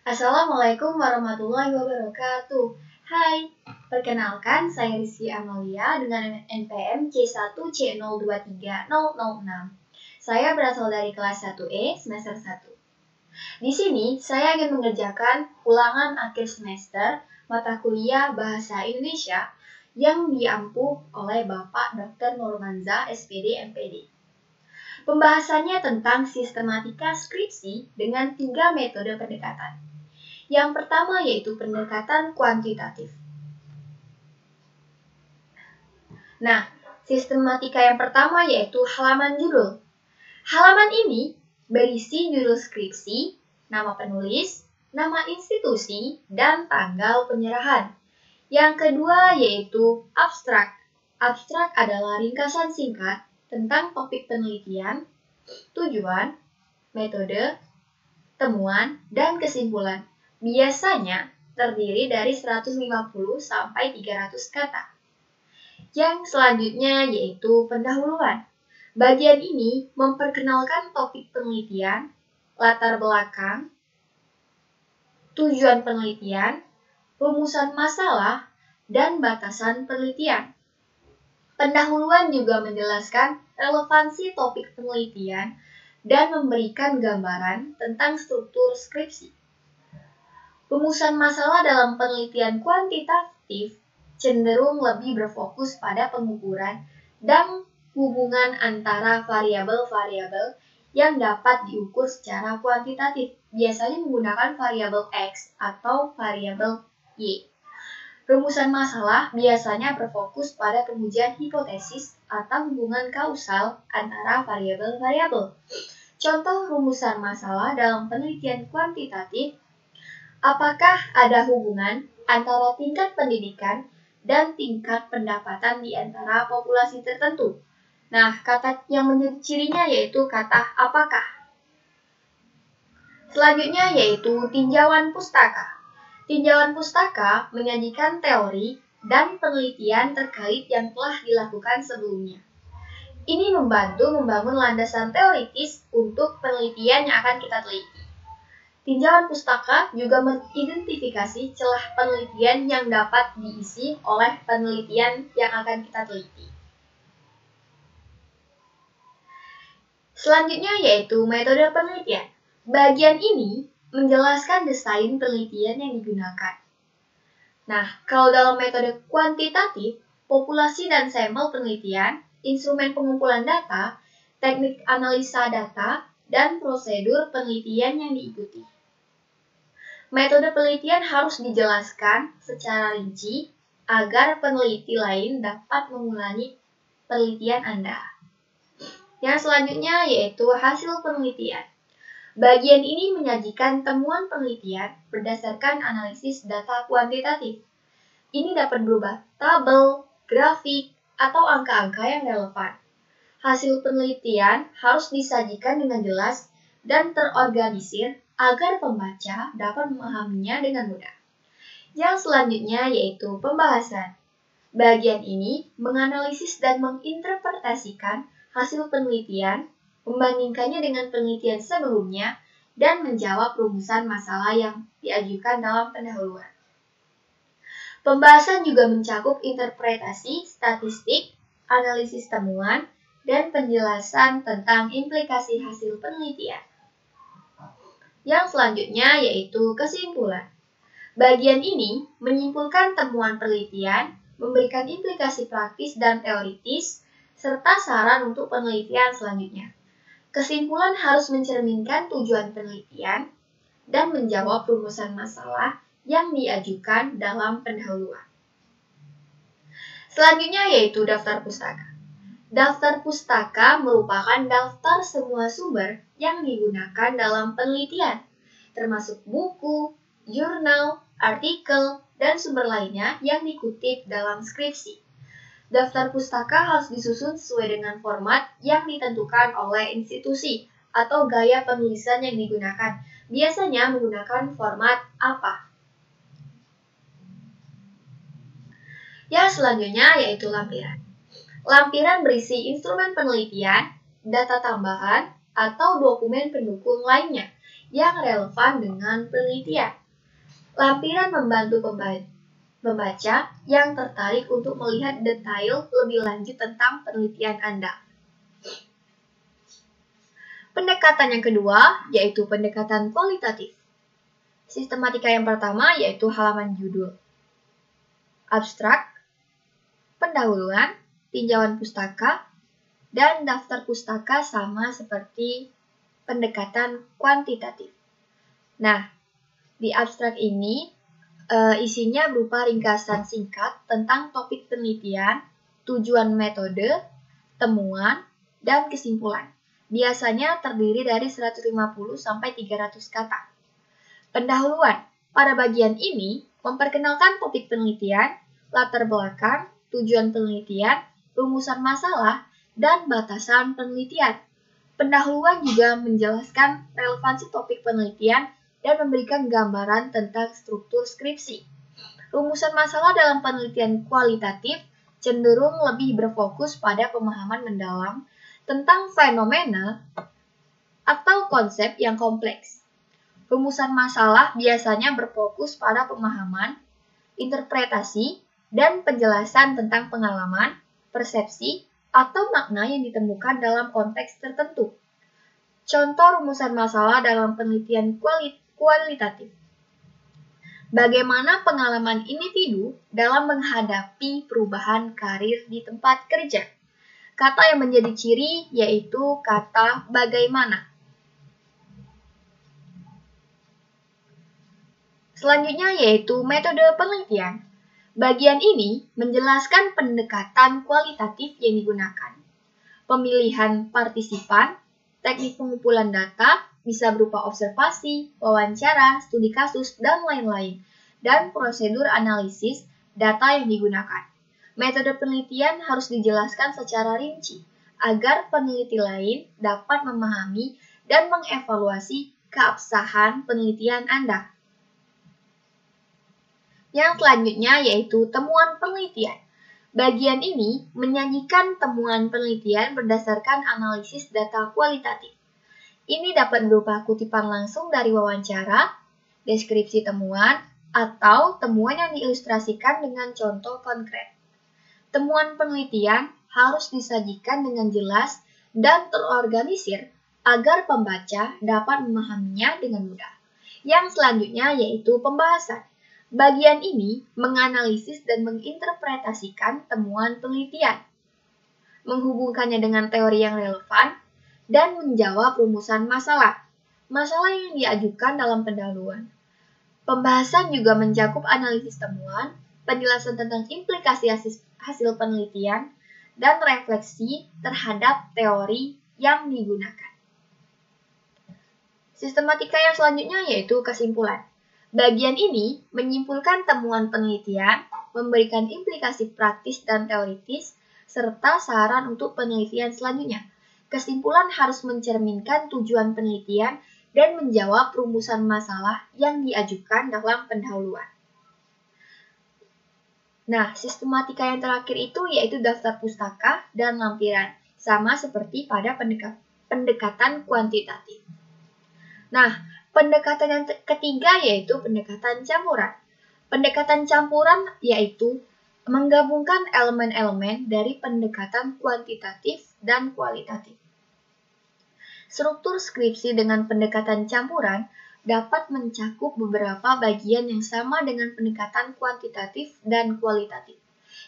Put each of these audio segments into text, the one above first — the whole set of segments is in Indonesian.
Assalamualaikum warahmatullahi wabarakatuh. Hai, perkenalkan saya Rizky Amalia dengan NPM C1C023006. Saya berasal dari kelas 1E semester 1. Di sini saya ingin mengerjakan ulangan akhir semester mata kuliah Bahasa Indonesia yang diampu oleh Bapak Dr. Nurmanza, SPD, MPD. Pembahasannya tentang sistematika skripsi dengan 3 metode pendekatan. Yang pertama yaitu pendekatan kuantitatif. Nah, sistematika yang pertama yaitu halaman judul. Halaman ini berisi judul skripsi, nama penulis, nama institusi, dan tanggal penyerahan. Yang kedua yaitu abstrak. Abstrak adalah ringkasan singkat tentang topik penelitian, tujuan, metode, temuan, dan kesimpulan. Biasanya terdiri dari 150 sampai 300 kata. Yang selanjutnya yaitu pendahuluan. Bagian ini memperkenalkan topik penelitian, latar belakang, tujuan penelitian, rumusan masalah, dan batasan penelitian. Pendahuluan juga menjelaskan relevansi topik penelitian dan memberikan gambaran tentang struktur skripsi. Rumusan masalah dalam penelitian kuantitatif cenderung lebih berfokus pada pengukuran dan hubungan antara variabel-variabel yang dapat diukur secara kuantitatif, biasanya menggunakan variabel X atau variabel Y. Rumusan masalah biasanya berfokus pada pengujian hipotesis atau hubungan kausal antara variabel-variabel. Contoh rumusan masalah dalam penelitian kuantitatif: apakah ada hubungan antara tingkat pendidikan dan tingkat pendapatan di antara populasi tertentu? Nah, kata yang menjadi cirinya yaitu kata apakah. Selanjutnya yaitu tinjauan pustaka. Tinjauan pustaka menyajikan teori dan penelitian terkait yang telah dilakukan sebelumnya. Ini membantu membangun landasan teoritis untuk penelitian yang akan kita teliti. Tinjauan pustaka juga mengidentifikasi celah penelitian yang dapat diisi oleh penelitian yang akan kita teliti. Selanjutnya yaitu metode penelitian. Bagian ini menjelaskan desain penelitian yang digunakan. Nah, kalau dalam metode kuantitatif, populasi dan sampel penelitian, instrumen pengumpulan data, teknik analisa data, dan prosedur penelitian yang diikuti. Metode penelitian harus dijelaskan secara rinci agar peneliti lain dapat mengulangi penelitian Anda. Yang selanjutnya yaitu hasil penelitian. Bagian ini menyajikan temuan penelitian berdasarkan analisis data kuantitatif. Ini dapat berupa tabel, grafik, atau angka-angka yang relevan. Hasil penelitian harus disajikan dengan jelas dan terorganisir agar pembaca dapat memahaminya dengan mudah. Yang selanjutnya yaitu pembahasan. Bagian ini menganalisis dan menginterpretasikan hasil penelitian, membandingkannya dengan penelitian sebelumnya, dan menjawab rumusan masalah yang diajukan dalam pendahuluan. Pembahasan juga mencakup interpretasi, statistik, analisis temuan, dan penjelasan tentang implikasi hasil penelitian. Yang selanjutnya yaitu kesimpulan. Bagian ini menyimpulkan temuan penelitian, memberikan implikasi praktis dan teoritis, serta saran untuk penelitian selanjutnya. Kesimpulan harus mencerminkan tujuan penelitian dan menjawab rumusan masalah yang diajukan dalam pendahuluan. Selanjutnya yaitu daftar pustaka. Daftar pustaka merupakan daftar semua sumber yang digunakan dalam penelitian, termasuk buku, jurnal, artikel, dan sumber lainnya yang dikutip dalam skripsi. Daftar pustaka harus disusun sesuai dengan format yang ditentukan oleh institusi atau gaya penulisan yang digunakan. Biasanya menggunakan format apa? Yang selanjutnya yaitu lampiran. Lampiran berisi instrumen penelitian, data tambahan, atau dokumen pendukung lainnya yang relevan dengan penelitian. Lampiran membantu membaca yang tertarik untuk melihat detail lebih lanjut tentang penelitian Anda. Pendekatan yang kedua yaitu pendekatan kualitatif. Sistematika yang pertama yaitu halaman judul, abstrak, pendahuluan, tinjauan pustaka, dan daftar pustaka sama seperti pendekatan kuantitatif. Nah, di abstrak ini isinya berupa ringkasan singkat tentang topik penelitian, tujuan metode, temuan, dan kesimpulan. Biasanya terdiri dari 150 sampai 300 kata. Pendahuluan. Pada bagian ini memperkenalkan topik penelitian, latar belakang, tujuan penelitian, rumusan masalah, dan batasan penelitian. Pendahuluan juga menjelaskan relevansi topik penelitian dan memberikan gambaran tentang struktur skripsi. Rumusan masalah dalam penelitian kualitatif cenderung lebih berfokus pada pemahaman mendalam tentang fenomena atau konsep yang kompleks. Rumusan masalah biasanya berfokus pada pemahaman, interpretasi, dan penjelasan tentang pengalaman, persepsi, atau makna yang ditemukan dalam konteks tertentu. Contoh rumusan masalah dalam penelitian kualitatif. Bagaimana pengalaman individu dalam menghadapi perubahan karir di tempat kerja? Kata yang menjadi ciri yaitu kata bagaimana. Selanjutnya yaitu metode penelitian. Bagian ini menjelaskan pendekatan kualitatif yang digunakan. Pemilihan partisipan, teknik pengumpulan data, bisa berupa observasi, wawancara, studi kasus, dan lain-lain, dan prosedur analisis data yang digunakan. Metode penelitian harus dijelaskan secara rinci, agar peneliti lain dapat memahami dan mengevaluasi keabsahan penelitian Anda. Yang selanjutnya yaitu temuan penelitian. Bagian ini menyajikan temuan penelitian berdasarkan analisis data kualitatif. Ini dapat berupa kutipan langsung dari wawancara, deskripsi temuan, atau temuan yang diilustrasikan dengan contoh konkret. Temuan penelitian harus disajikan dengan jelas dan terorganisir agar pembaca dapat memahaminya dengan mudah. Yang selanjutnya yaitu pembahasan. Bagian ini menganalisis dan menginterpretasikan temuan penelitian, menghubungkannya dengan teori yang relevan, dan menjawab rumusan masalah yang diajukan dalam pendahuluan. Pembahasan juga mencakup analisis temuan, penjelasan tentang implikasi hasil penelitian, dan refleksi terhadap teori yang digunakan. Sistematika yang selanjutnya yaitu kesimpulan. Bagian ini menyimpulkan temuan penelitian, memberikan implikasi praktis dan teoritis, serta saran untuk penelitian selanjutnya. Kesimpulan harus mencerminkan tujuan penelitian dan menjawab rumusan masalah yang diajukan dalam pendahuluan. Nah, sistematika yang terakhir itu yaitu daftar pustaka dan lampiran, sama seperti pada pendekatan kuantitatif. Nah, pendekatan yang ketiga yaitu pendekatan campuran. Pendekatan campuran yaitu menggabungkan elemen-elemen dari pendekatan kuantitatif dan kualitatif. Struktur skripsi dengan pendekatan campuran dapat mencakup beberapa bagian yang sama dengan pendekatan kuantitatif dan kualitatif,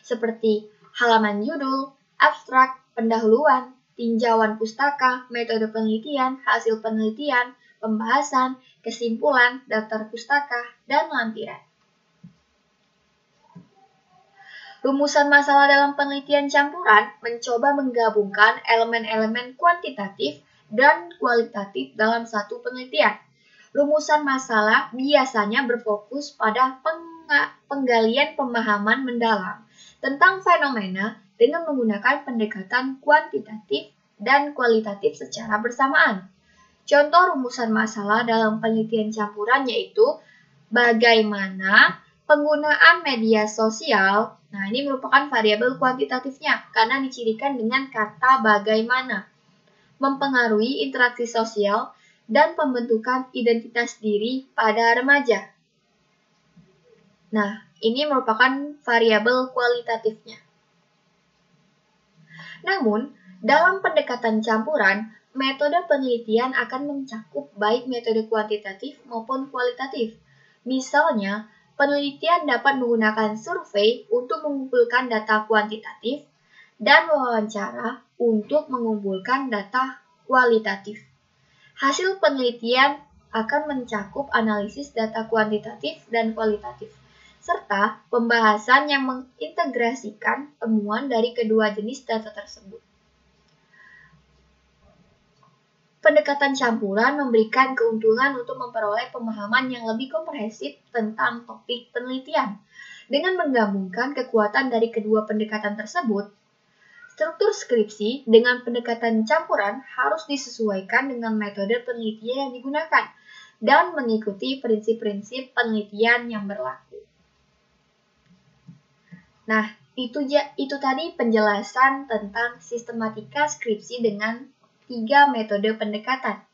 seperti halaman judul, abstrak, pendahuluan, tinjauan pustaka, metode penelitian, hasil penelitian, pembahasan, kesimpulan, daftar pustaka, dan lampiran. Rumusan masalah dalam penelitian campuran mencoba menggabungkan elemen-elemen kuantitatif dan kualitatif dalam satu penelitian. Rumusan masalah biasanya berfokus pada penggalian pemahaman mendalam tentang fenomena dengan menggunakan pendekatan kuantitatif dan kualitatif secara bersamaan. Contoh rumusan masalah dalam penelitian campuran yaitu bagaimana penggunaan media sosial. Nah, ini merupakan variabel kuantitatifnya karena dicirikan dengan kata bagaimana. Mempengaruhi interaksi sosial dan pembentukan identitas diri pada remaja. Nah, ini merupakan variabel kualitatifnya. Namun, dalam pendekatan campuran, metode penelitian akan mencakup baik metode kuantitatif maupun kualitatif. Misalnya, penelitian dapat menggunakan survei untuk mengumpulkan data kuantitatif dan wawancara untuk mengumpulkan data kualitatif. Hasil penelitian akan mencakup analisis data kuantitatif dan kualitatif, serta pembahasan yang mengintegrasikan temuan dari kedua jenis data tersebut. Pendekatan campuran memberikan keuntungan untuk memperoleh pemahaman yang lebih komprehensif tentang topik penelitian. Dengan menggabungkan kekuatan dari kedua pendekatan tersebut, struktur skripsi dengan pendekatan campuran harus disesuaikan dengan metode penelitian yang digunakan dan mengikuti prinsip-prinsip penelitian yang berlaku. Nah, itu tadi penjelasan tentang sistematika skripsi dengan 3 metode pendekatan.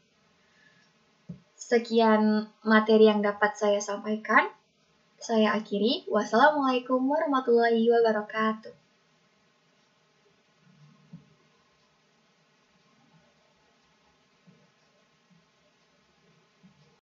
Sekian materi yang dapat saya sampaikan. Saya akhiri. Wassalamualaikum warahmatullahi wabarakatuh.